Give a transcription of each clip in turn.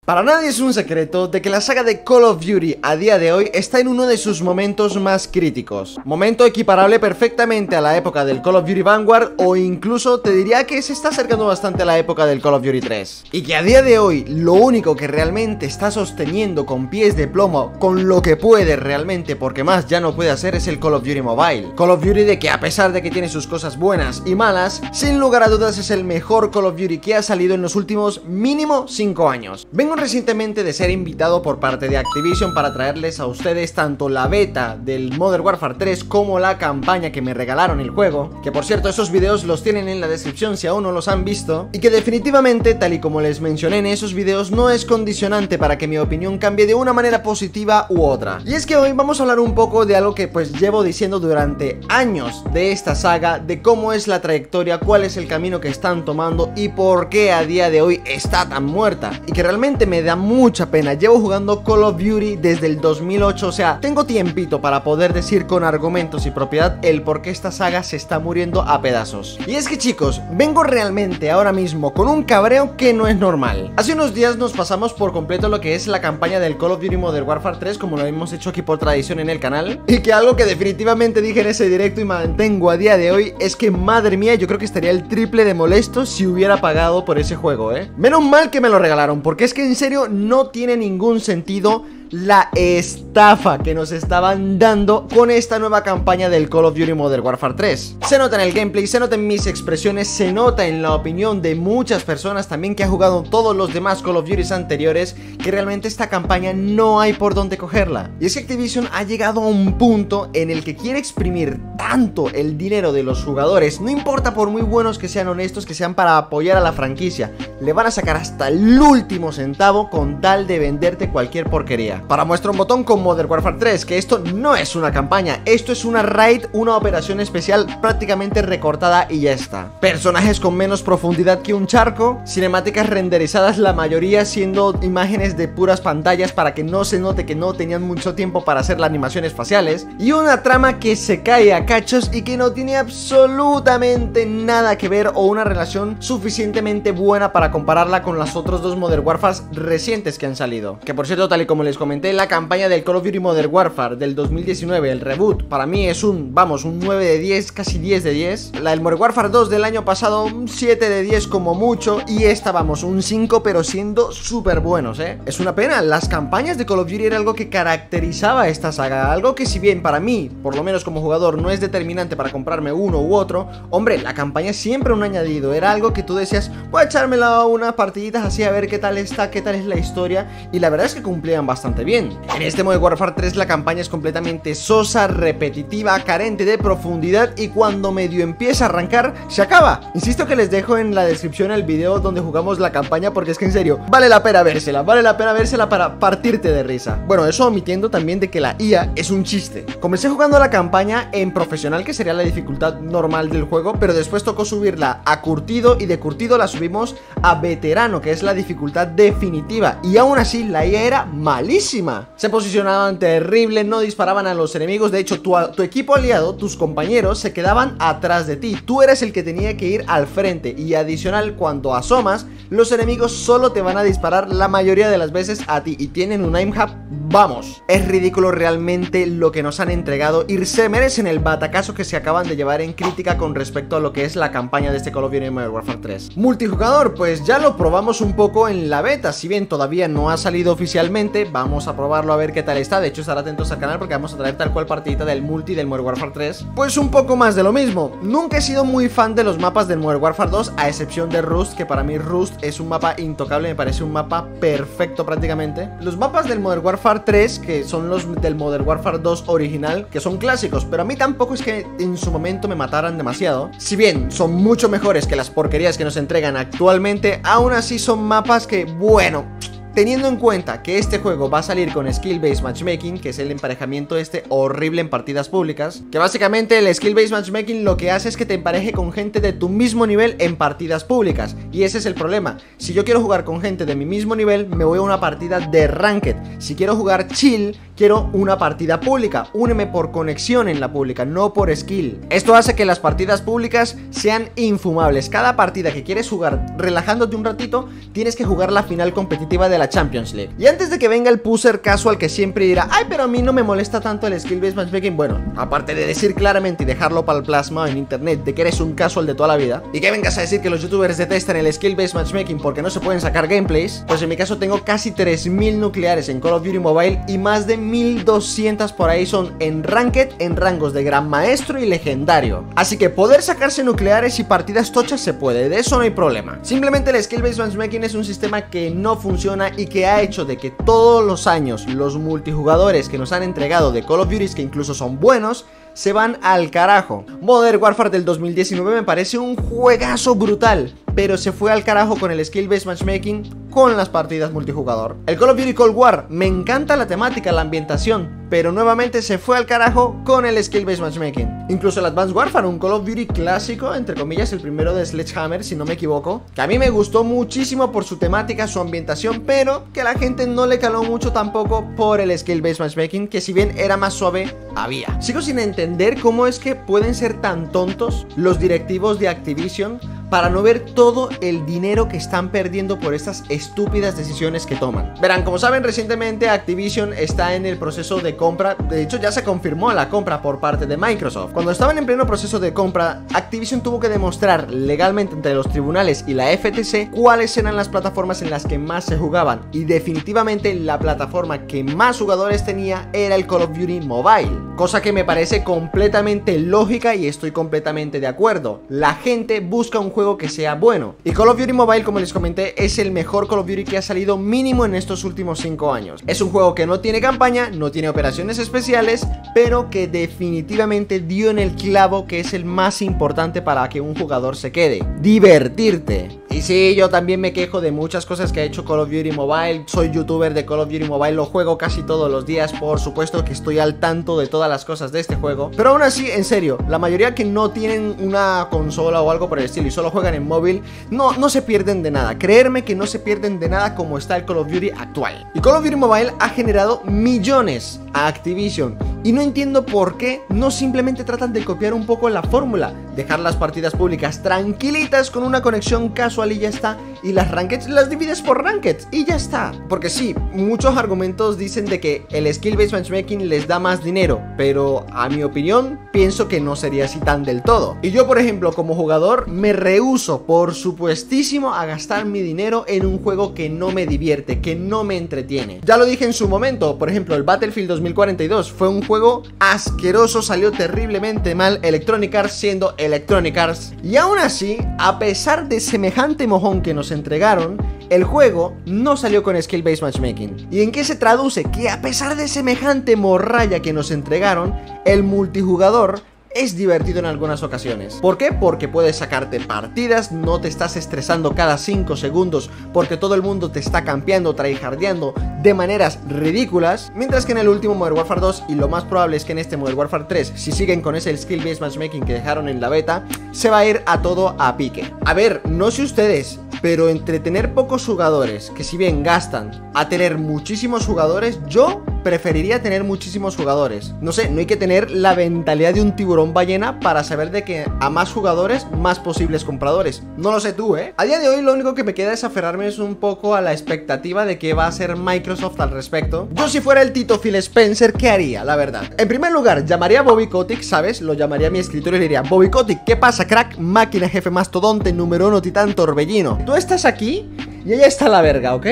Para nadie es un secreto de que la saga de Call of Duty a día de hoy está en uno de sus momentos más críticos. Momento equiparable perfectamente a la época del Call of Duty Vanguard, o incluso te diría que se está acercando bastante a la época del Call of Duty 3. Y que a día de hoy lo único que realmente está sosteniendo con pies de plomo, con lo que puede realmente, porque más ya no puede hacer, es el Call of Duty Mobile. Call of Duty de que a pesar de que tiene sus cosas buenas y malas, sin lugar a dudas es el mejor Call of Duty que ha salido en los últimos mínimo 5 años. Vengo recientemente de ser invitado por parte de Activision para traerles a ustedes tanto la beta del Modern Warfare 3 como la campaña que me regalaron el juego, que por cierto esos videos los tienen en la descripción si aún no los han visto, y que definitivamente, tal y como les mencioné en esos videos, no es condicionante para que mi opinión cambie de una manera positiva u otra. Y es que hoy vamos a hablar un poco de algo que pues llevo diciendo durante años de esta saga, de cómo es la trayectoria, cuál es el camino que están tomando y por qué a día de hoy está tan muerta, y que realmente me da mucha pena. Llevo jugando Call of Duty desde el 2008, o sea, tengo tiempito para poder decir con argumentos y propiedad el por qué esta saga se está muriendo a pedazos. Y es que chicos, vengo realmente ahora mismo con un cabreo que no es normal. Hace unos días nos pasamos por completo lo que es la campaña del Call of Duty Modern Warfare 3, como lo hemos hecho aquí por tradición en el canal, y que algo que definitivamente dije en ese directo y mantengo a día de hoy es que madre mía, yo creo que estaría el triple de molesto si hubiera pagado por ese juego, Menos mal que me lo regalaron, porque es que en serio no tiene ningún sentido la estafa que nos estaban dando con esta nueva campaña del Call of Duty Modern Warfare 3. Se nota en el gameplay, se nota en mis expresiones, se nota en la opinión de muchas personas también que ha jugado todos los demás Call of Duty anteriores, que realmente esta campaña no hay por dónde cogerla. Y es que Activision ha llegado a un punto en el que quiere exprimir tanto el dinero de los jugadores, no importa por muy buenos que sean, honestos que sean, para apoyar a la franquicia, le van a sacar hasta el último centavo con tal de venderte cualquier porquería. Para muestra un botón con Modern Warfare 3, que esto no es una campaña, esto es una raid, una operación especial prácticamente recortada y ya está. Personajes con menos profundidad que un charco, cinemáticas renderizadas, la mayoría siendo imágenes de puras pantallas para que no se note que no tenían mucho tiempo para hacer las animaciones faciales, y una trama que se cae a cachos y que no tiene absolutamente nada que ver o una relación suficientemente buena para compararla con las otros dos Modern Warfare recientes que han salido. Que por cierto, tal y como les comenté, la campaña del Call of Duty Modern Warfare del 2019, el reboot, para mí es un 9 de 10, casi 10 de 10. La del Modern Warfare 2 del año pasado, un 7 de 10 como mucho, y esta, un 5, pero siendo súper buenos, Es una pena, las campañas de Call of Duty era algo que caracterizaba a esta saga, algo que si bien para mí, por lo menos como jugador, no es determinante para comprarme uno u otro, hombre, la campaña es siempre un añadido, era algo que tú decías, voy a echármela unas partiditas así a ver qué tal está, qué tal es la historia, y la verdad es que cumplían bastante bien. En este Modern Warfare 3 la campaña es completamente sosa, repetitiva, carente de profundidad, y cuando medio empieza a arrancar, se acaba. Insisto que les dejo en la descripción el video donde jugamos la campaña, porque es que en serio, vale la pena vérsela para partirte de risa. Bueno, eso omitiendo también de que la IA es un chiste. Comencé jugando la campaña en profesional, que sería la dificultad normal del juego, pero después tocó subirla a curtido, y de curtido la subimos a veterano, que es la dificultad definitiva, y aún así la IA era malísima. Se posicionaban terrible, no disparaban a los enemigos. De hecho, tu equipo aliado, tus compañeros, se quedaban atrás de ti. Tú eres el que tenía que ir al frente. Y adicional, cuando asomas, los enemigos solo te van a disparar la mayoría de las veces a ti. Y tienen un aim hub, vamos. Es ridículo realmente lo que nos han entregado, y se merecen el batacazo que se acaban de llevar en crítica con respecto a lo que es la campaña de este Call of Duty Modern Warfare 3. Multijugador, pues ya lo probamos un poco en la beta. Si bien todavía no ha salido oficialmente, vamos a probarlo a ver qué tal está. De hecho, estar atentos al canal porque vamos a traer tal cual partidita del multi del Modern Warfare 3. Pues un poco más de lo mismo. Nunca he sido muy fan de los mapas del Modern Warfare 2, a excepción de Rust, que para mí Rust es un mapa intocable, me parece un mapa perfecto prácticamente. Los mapas del Modern Warfare 3, que son los del Modern Warfare 2 original, que son clásicos, pero a mí tampoco es que en su momento me mataran demasiado. Si bien son mucho mejores que las porquerías que nos entregan actualmente, aún así son mapas que, bueno, teniendo en cuenta que este juego va a salir con Skill Based Matchmaking, que es el emparejamiento horrible en partidas públicas, que básicamente el Skill Based Matchmaking lo que hace es que te empareje con gente de tu mismo nivel en partidas públicas, y ese es el problema. Si yo quiero jugar con gente de mi mismo nivel, me voy a una partida de Ranked. Si quiero jugar chill, quiero una partida pública, úneme por conexión en la pública, no por skill. Esto hace que las partidas públicas sean infumables. Cada partida que quieres jugar relajándote un ratito, tienes que jugar la final competitiva de la Champions League. Y antes de que venga el puser casual que siempre dirá, ay, pero a mí no me molesta tanto el skill based matchmaking, bueno, aparte de decir claramente y dejarlo para el plasma en internet de que eres un casual de toda la vida, y que vengas a decir que los youtubers detestan el skill based matchmaking porque no se pueden sacar gameplays, pues en mi caso tengo casi 3000 nucleares en Call of Duty Mobile y más de 1200 por ahí son en Ranked, en rangos de Gran Maestro y Legendario. Así que poder sacarse nucleares y partidas tochas se puede, de eso no hay problema. Simplemente el skill based matchmaking es un sistema que no funciona y que ha hecho de que todos los años los multijugadores que nos han entregado de Call of Duty, que incluso son buenos, se van al carajo. Modern Warfare del 2019 me parece un juegazo brutal, pero se fue al carajo con el skill based matchmaking con las partidas multijugador. El Call of Duty Cold War, me encanta la temática, la ambientación, pero nuevamente se fue al carajo con el skill based matchmaking. Incluso el Advanced Warfare, un Call of Duty clásico, entre comillas, el primero de Sledgehammer, si no me equivoco, que a mí me gustó muchísimo por su temática, su ambientación, pero que a la gente no le caló mucho tampoco por el skill based matchmaking, que si bien era más suave, había. Sigo sin entender cómo es que pueden ser tan tontos los directivos de Activision para no ver todo el dinero que están perdiendo por estas estúpidas decisiones que toman. Verán, como saben, recientemente Activision está en el proceso de compra. De hecho, ya se confirmó la compra por parte de Microsoft. Cuando estaban en pleno proceso de compra, Activision tuvo que demostrar legalmente ante los tribunales y la FTC cuáles eran las plataformas en las que más se jugaban, y definitivamente la plataforma que más jugadores tenía era el Call of Duty Mobile, cosa que me parece completamente lógica y estoy completamente de acuerdo. La gente busca un juego que sea bueno, y Call of Duty Mobile, como les comenté, es el mejor Call of Duty que ha salido mínimo en estos últimos 5 años. Es un juego que no tiene campaña, no tiene operaciones especiales, pero que definitivamente dio en el clavo, que es el más importante para que un jugador se quede: divertirte. Y sí, yo también me quejo de muchas cosas que ha hecho Call of Duty Mobile. Soy youtuber de Call of Duty Mobile, lo juego casi todos los días, por supuesto que estoy al tanto de todas las cosas de este juego. Pero aún así, en serio, la mayoría que no tienen una consola o algo por el estilo y solo juegan en móvil, no se pierden de nada. Creerme que no se pierden de nada como está el Call of Duty actual. Y Call of Duty Mobile ha generado millones a Activision, y no entiendo por qué no simplemente tratan de copiar un poco la fórmula, dejar las partidas públicas tranquilitas con una conexión casual y ya está, y las rankeds las divides por rankeds y ya está. Porque sí, muchos argumentos dicen de que el skill based matchmaking les da más dinero, pero a mi opinión pienso que no sería así tan del todo. Y yo, por ejemplo, como jugador me rehúso, por supuestísimo, a gastar mi dinero en un juego que no me divierte, que no me entretiene. Ya lo dije en su momento, por ejemplo, el Battlefield 2042 fue un juego asqueroso, salió terriblemente mal, Electronic Arts siendo Electronic Arts, y aún así, a pesar de semejante mojón que nos entregaron, el juego no salió con skill based matchmaking. ¿Y en qué se traduce? Que a pesar de semejante morralla que nos entregaron, el multijugador es divertido en algunas ocasiones. ¿Por qué? Porque puedes sacarte partidas, no te estás estresando cada 5 segundos porque todo el mundo te está campeando, tryhardeando de maneras ridículas, mientras que en el último Modern Warfare 2, y lo más probable es que en este Modern Warfare 3, si siguen con ese skill based matchmaking que dejaron en la beta, se va a ir a todo a pique. A ver, no sé ustedes, pero entre tener pocos jugadores, que si bien gastan, a tener muchísimos jugadores, yo preferiría tener muchísimos jugadores. No sé, no hay que tener la mentalidad de un tiburón ballena para saber de que a más jugadores, más posibles compradores. No lo sé tú, A día de hoy lo único que me queda es aferrarme un poco a la expectativa de que va a hacer Microsoft al respecto. Yo, si fuera el Tito Phil Spencer, ¿qué haría? La verdad. En primer lugar, llamaría a Bobby Kotick, ¿sabes? Lo llamaría a mi escritorio y le diría: Bobby Kotick, ¿qué pasa, crack? Máquina, jefe, mastodonte, número 1, titán, torbellino. Tú estás aquí y ella está a la verga, ¿ok?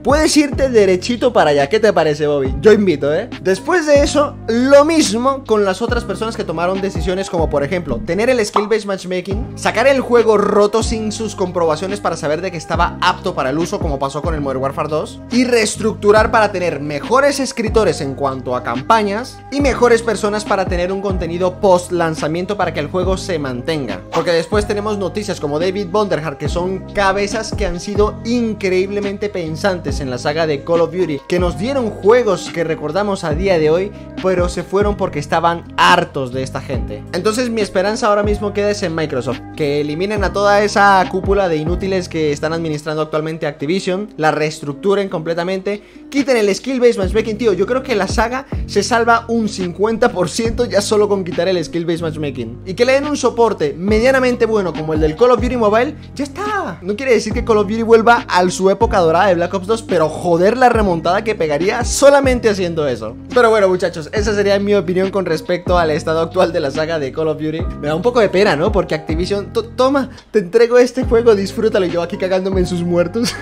Puedes irte derechito para allá. ¿Qué te parece, Bobby? Yo invito, Después de eso, lo mismo con las otras personas que tomaron decisiones, como por ejemplo, tener el skill based matchmaking, sacar el juego roto sin sus comprobaciones para saber de que estaba apto para el uso, como pasó con el Modern Warfare 2, y reestructurar para tener mejores escritores en cuanto a campañas y mejores personas para tener un contenido post lanzamiento para que el juego se mantenga. Porque después tenemos noticias como David Vonderhaar, que son cabezas que han sido increíblemente pensantes en la saga de Call of Duty, que nos dieron juegos que recordamos a día de hoy, pero se fueron porque estaban hartos de esta gente. Entonces mi esperanza ahora mismo queda en Microsoft, que eliminen a toda esa cúpula de inútiles que están administrando actualmente Activision, la reestructuren completamente, quiten el Skill Based Matchmaking. Tío, yo creo que la saga se salva un 50% ya solo con quitar el Skill Based Matchmaking, y que le den un soporte medianamente bueno como el del Call of Duty Mobile. Ya está. No quiere decir que Call of Duty vuelva a su época dorada de Black Ops 2, pero joder la remontada que pegaría solamente haciendo eso. Pero bueno, muchachos, esa sería mi opinión con respecto al estado actual de la saga de Call of Duty. Me da un poco de pena, ¿no? Porque Activision, toma, te entrego este juego, disfrútalo, y yo aquí cagándome en sus muertos.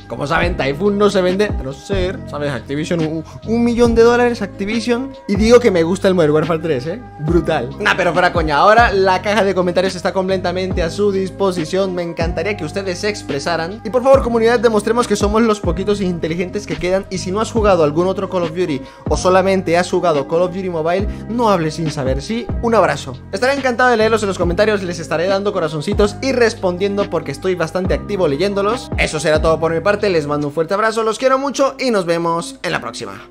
Como saben, Typhoon no se vende, a no ser, ¿sabes? Activision, $1 millón Activision. Y digo que me gusta el Modern Warfare 3, brutal. Nah, pero fuera coña, ahora la caja de comentarios está completamente a su disposición. Me encantaría que ustedes se expresaran. Y por favor, comunidad, demostremos que somos los poquitos inteligentes que quedan. Y si no has jugado algún otro Call of Duty o solamente has jugado Call of Duty Mobile, no hables sin saber. Sí, un abrazo. Estaré encantado de leerlos en los comentarios, les estaré dando corazoncitos y respondiendo porque estoy bastante activo leyéndolos. Eso será todo por mi parte. Les mando un fuerte abrazo, los quiero mucho y nos vemos en la próxima.